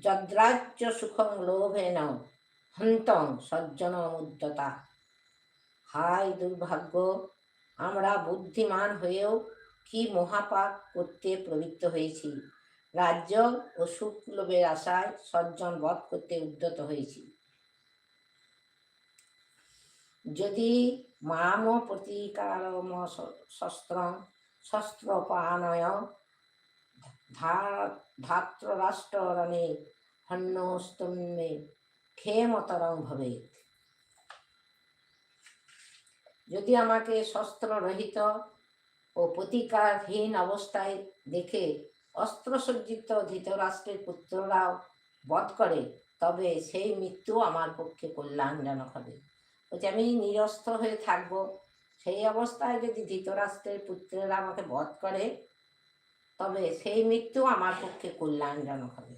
যদ্রাজ্য সুখং লোভেন হন্তং সজ্জন উদ্যতা। হায় দুর্ভাগ্য, আমরা বুদ্ধিমান হয়েও কি মহাপাপ করতে প্রবৃত্ত হয়েছি। রাজ্য ও সুখ লোভের আশায় সজ্জন বধ করতে উদ্যত হয়েছি। যদি মাম প্রতিকারম শস্ত্রং শস্ত্রপানয় ধাত্ররাষ্ট্ররণে হন্যস্তন্মে ক্ষেমতরং ভবেৎ। যদি আমাকে শস্ত্ররহিত ও প্রতিকারহীন অবস্থায় দেখে অস্ত্রসজ্জিত ধৃতরাষ্ট্রের পুত্ররাও বধ করে, তবে সেই মৃত্যু আমার পক্ষে কল্যাণজনক হবে। বলছে আমি নিরস্ত্র হয়ে থাকবো, সেই অবস্থায় যদি ধৃতরাষ্ট্রের পুত্রেরা আমাকে বধ করে, তবে সেই মৃত্যু আমার পক্ষে কল্যাণজনক হবে।